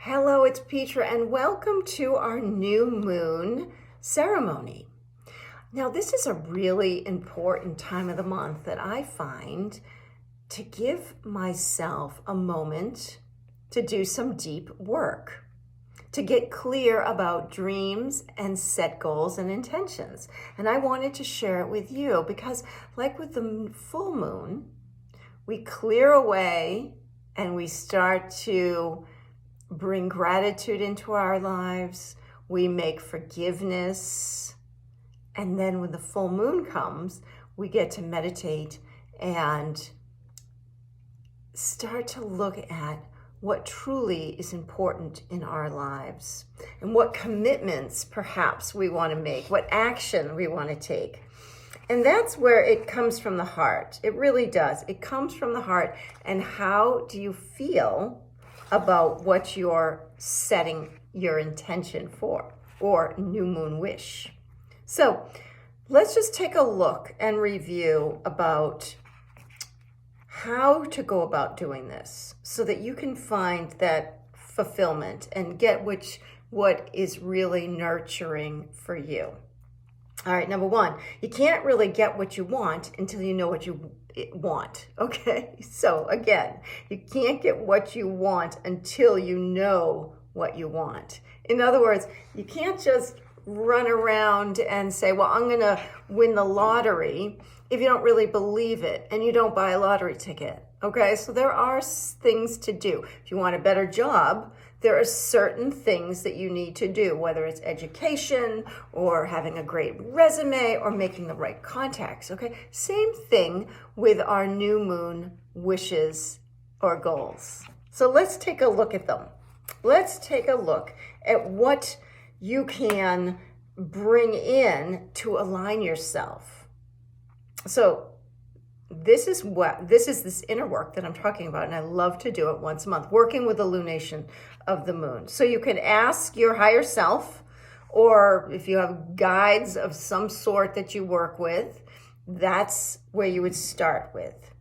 Hello, it's Petra, and welcome to our new moon ceremony. Now, this is a really important time of the month that I find to give myself a moment to do some deep work, to get clear about dreams and set goals and intentions. And I wanted to share it with you because, like with the full moon, we clear away and we start to bring gratitude into our lives. We make forgiveness. And then when the full moon comes, we get to meditate and start to look at what truly is important in our lives and what commitments perhaps we want to make, what action we want to take. And that's where it comes from the heart. It really does. It comes from the heart. And how do you feel about what you're setting your intention for, or new moon wish? So let's just take a look and review about how to go about doing this so that you can find that fulfillment and get what is really nurturing for you. All right, number one, you can't really get what you want until you know what you want, okay? So again, you can't get what you want until you know what you want. In other words, you can't just run around and say, well, I'm gonna win the lottery if you don't really believe it and you don't buy a lottery ticket, okay? So there are things to do. If you want a better job, there are certain things that you need to do, whether it's education or having a great resume or making the right contacts, okay? Same thing with our new moon wishes or goals. So let's take a look at them. Let's take a look at what you can bring in to align yourself. So this is this inner work that I'm talking about, and I love to do it once a month, working with the lunation of the moon. So you can ask your higher self, or if you have guides of some sort that you work with, that's where you would start with.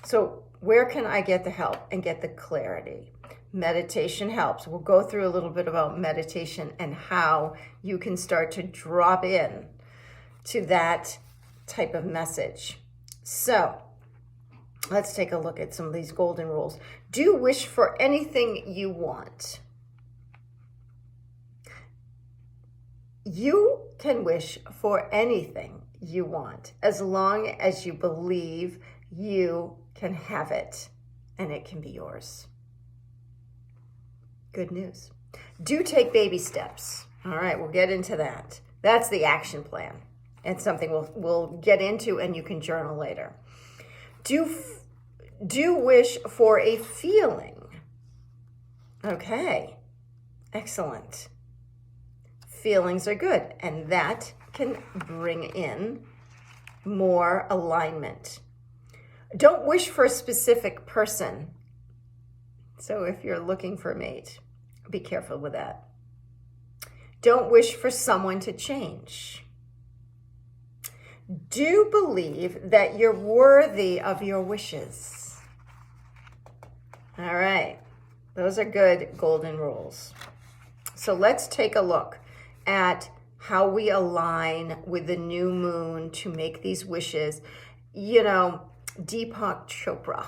So where can I get the help and get the clarity? Meditation helps. We'll go through a little bit about meditation and how you can start to drop in to that type of message. So let's take a look at some of these golden rules. Do wish for anything you want. You can wish for anything you want as long as you believe you can have it and it can be yours. Good news. Do take baby steps. All right, we'll get into that. That's the action plan. And something we'll get into, and you can journal later. Do wish for a feeling. Okay, excellent. Feelings are good, and that can bring in more alignment. Don't wish for a specific person. So if you're looking for a mate, be careful with that. Don't wish for someone to change. Do believe that you're worthy of your wishes. All right, those are good golden rules. So let's take a look at how we align with the new moon to make these wishes. You know, Deepak Chopra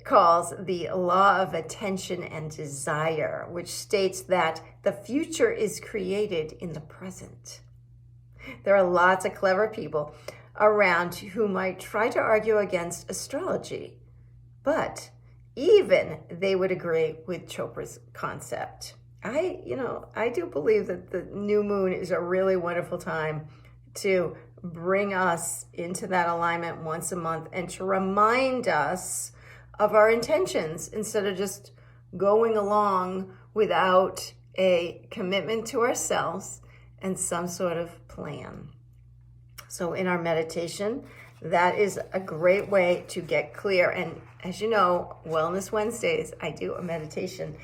calls the law of attention and desire, which states that the future is created in the present. There are lots of clever people around who might try to argue against astrology, but even they would agree with Chopra's concept. I do believe that the new moon is a really wonderful time to bring us into that alignment once a month and to remind us of our intentions instead of just going along without a commitment to ourselves and some sort of plan. So in our meditation, that is a great way to get clear. And as you know, Wellness Wednesdays, I do a meditation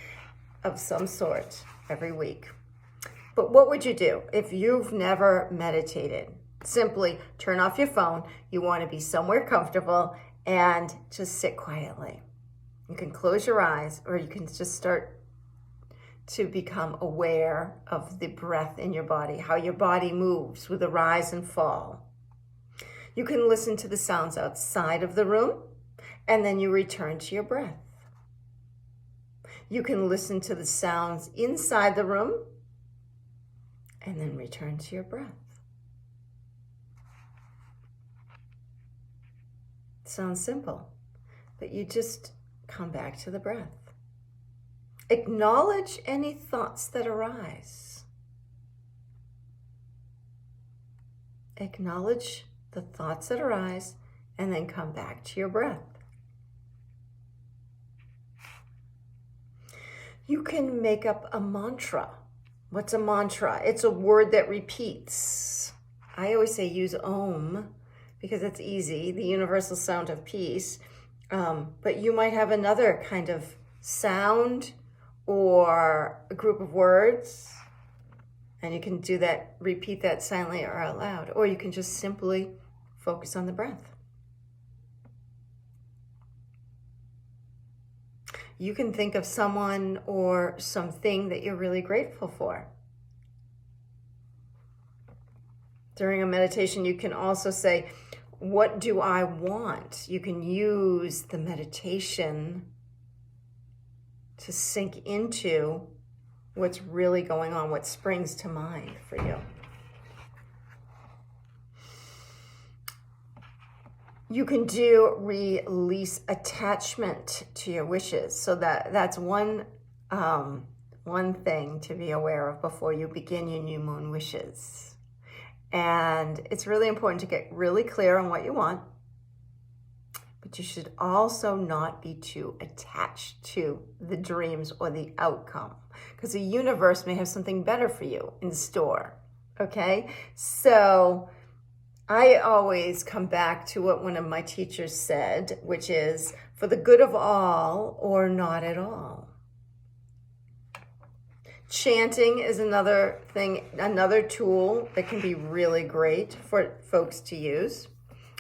of some sort every week. But what would you do if you've never meditated? Simply turn off your phone. You want to be somewhere comfortable and just sit quietly. You can close your eyes, or you can just start to become aware of the breath in your body, how your body moves with the rise and fall. You can listen to the sounds outside of the room, and then you return to your breath. You can listen to the sounds inside the room, and then return to your breath. It sounds simple, but you just come back to the breath. Acknowledge any thoughts that arise. Acknowledge the thoughts that arise, and then come back to your breath. You can make up a mantra. What's a mantra? It's a word that repeats. I always say use Om because it's easy, the universal sound of peace. But you might have another kind of sound or a group of words, and you can do that, repeat that silently or out loud, or you can just simply focus on the breath. You can think of someone or something that you're really grateful for. During a meditation, you can also say, what do I want? You can use the meditation to sink into what's really going on, what springs to mind for you. You can do release attachment to your wishes. So that's one thing to be aware of before you begin your new moon wishes. And it's really important to get really clear on what you want, but you should also not be too attached to the dreams or the outcome, because the universe may have something better for you in store, okay? So I always come back to what one of my teachers said, which is for the good of all or not at all. Chanting is another thing, another tool that can be really great for folks to use.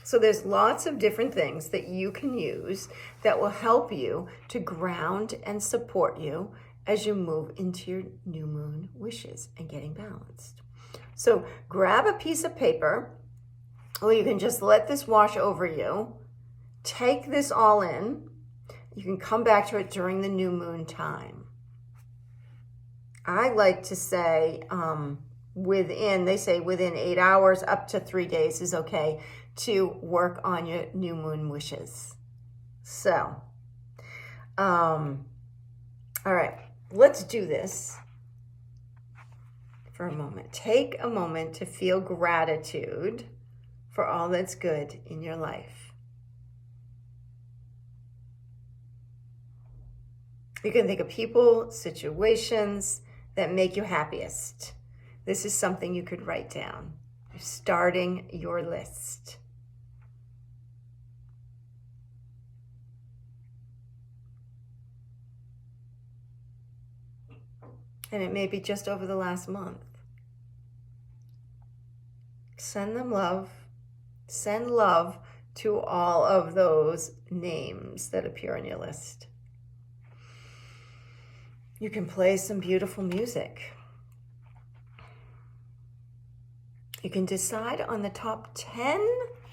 So there's lots of different things that you can use that will help you to ground and support you as you move into your new moon wishes and getting balanced. So grab a piece of paper, or you can just let this wash over you. Take this all in. You can come back to it during the new moon time. I like to say they say within 8 hours up to 3 days is okay to work on your new moon wishes. So, all right, let's do this for a moment. Take a moment to feel gratitude for all that's good in your life. You can think of people, situations that make you happiest. This is something you could write down. You're starting your list. And it may be just over the last month. Send them love. Send love to all of those names that appear on your list. You can play some beautiful music. You can decide on the top 10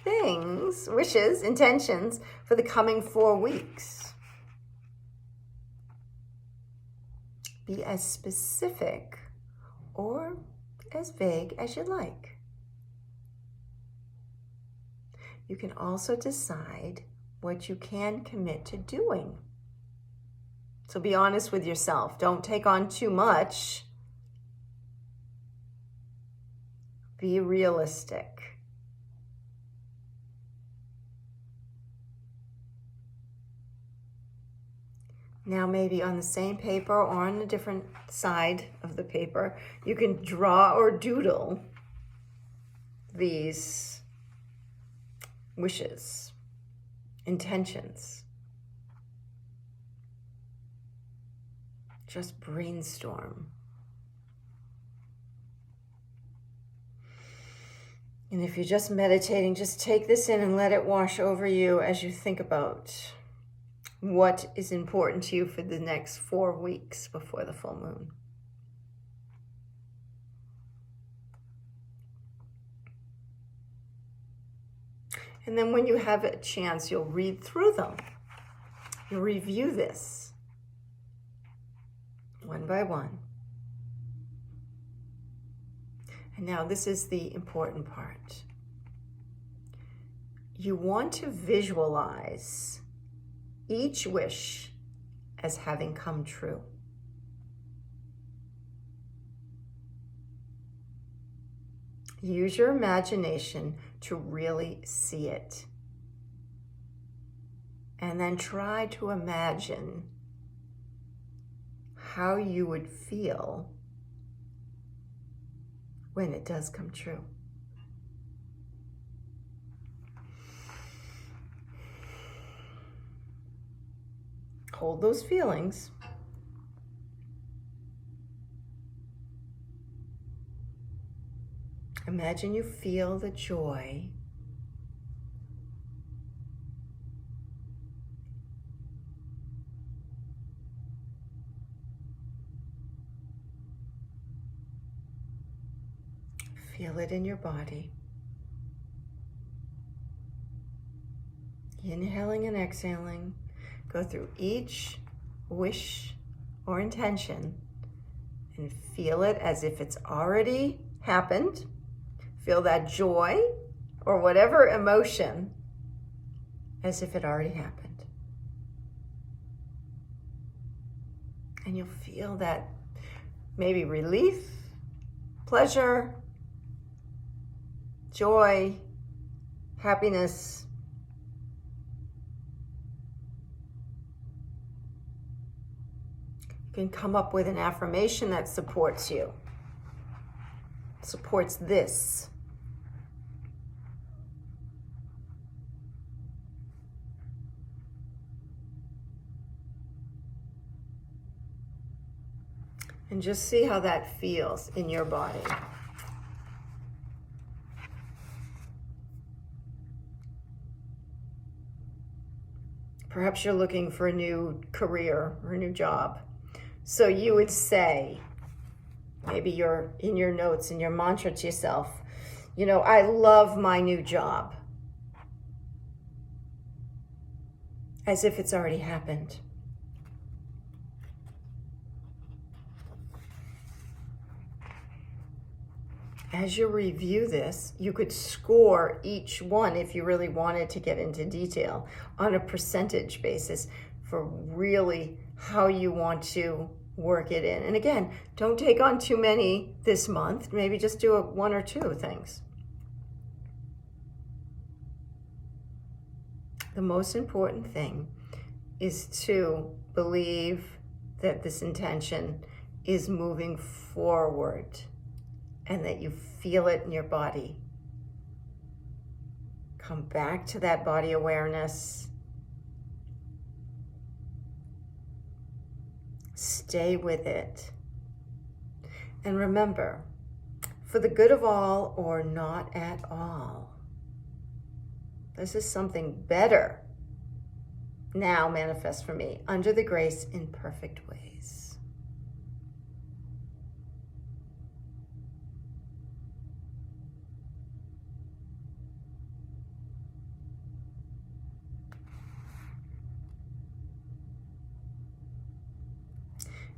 things, wishes, intentions for the coming 4 weeks. Be as specific or as vague as you like. You can also decide what you can commit to doing. So be honest with yourself. Don't take on too much. Be realistic. Now maybe on the same paper or on a different side of the paper, you can draw or doodle these wishes, intentions. Just brainstorm. And if you're just meditating, just take this in and let it wash over you as you think about what is important to you for the next 4 weeks before the full moon. And then when you have a chance, you'll read through them. You'll review this one by one. And now this is the important part. You want to visualize each wish as having come true. Use your imagination to really see it. And then try to imagine how you would feel when it does come true. Hold those feelings. Imagine you feel the joy. Feel it in your body. Inhaling and exhaling. Go through each wish or intention and feel it as if it's already happened. Feel that joy or whatever emotion as if it already happened. And you'll feel that maybe relief, pleasure, joy, happiness. You can come up with an affirmation that supports you, supports this. And just see how that feels in your body. Perhaps you're looking for a new career or a new job. So you would say, maybe you're in your notes, in your mantra to yourself, I love my new job. As if it's already happened. As you review this, you could score each one if you really wanted to get into detail on a percentage basis for really how you want to work it in. And again, don't take on too many this month. Maybe just do one or two things. The most important thing is to believe that this intention is moving forward and that you feel it in your body. Come back to that body awareness. Stay with it. And remember, for the good of all or not at all. This is something better now manifest for me under the grace in perfect ways.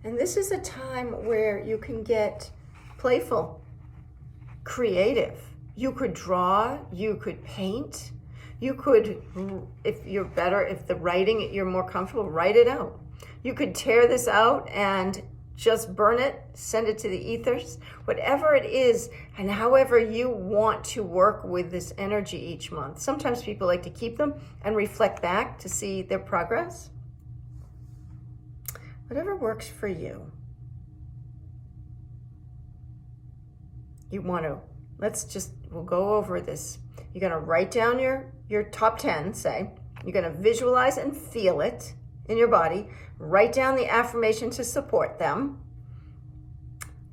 And this is a time where you can get playful, creative. You could draw, you could paint, you could, if the writing, you're more comfortable, write it out. You could tear this out and just burn it, send it to the ethers, whatever it is, and however you want to work with this energy each month. Sometimes people like to keep them and reflect back to see their progress. Whatever works for you. You want to, we'll go over this. You're going to write down your top 10, say. You're going to visualize and feel it in your body. Write down the affirmation to support them.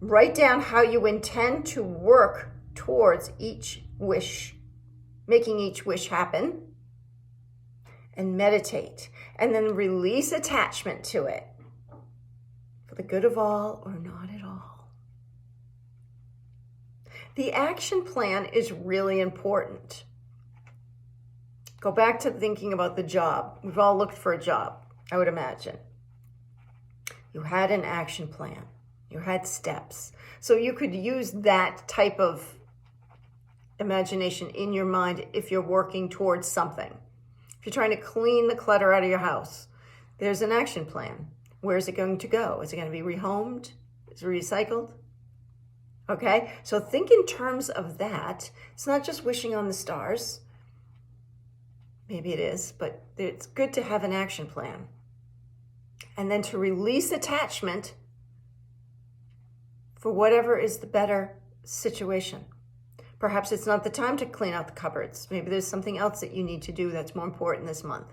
Write down how you intend to work towards each wish, making each wish happen. And meditate. And then release attachment to it. For the good of all or not at all. The action plan is really important. Go back to thinking about the job. We've all looked for a job, I would imagine. You had an action plan. You had steps. So you could use that type of imagination in your mind if you're working towards something. If you're trying to clean the clutter out of your house, there's an action plan. Where is it going to go? Is it going to be rehomed? Is it recycled? Okay, so think in terms of that. It's not just wishing on the stars. Maybe it is, but it's good to have an action plan. And then to release attachment for whatever is the better situation. Perhaps it's not the time to clean out the cupboards. Maybe there's something else that you need to do that's more important this month.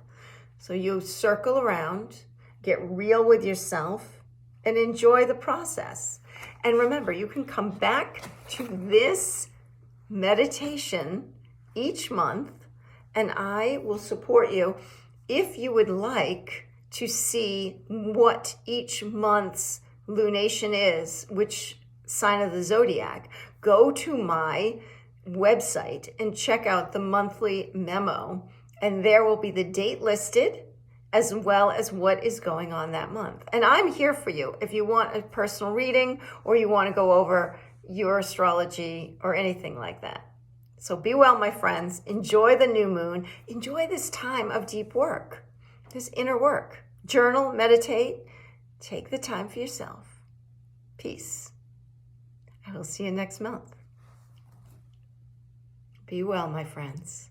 So you circle around, get real with yourself, and enjoy the process. And remember, you can come back to this meditation each month, and I will support you if you would like to see what each month's lunation is, which sign of the zodiac. Go to my website and check out the monthly memo, and there will be the date listed as well as what is going on that month. And I'm here for you if you want a personal reading or you want to go over your astrology or anything like that. So be well, my friends. Enjoy the new moon. Enjoy this time of deep work, this inner work. Journal, meditate, take the time for yourself. Peace. I will see you next month. Be well, my friends.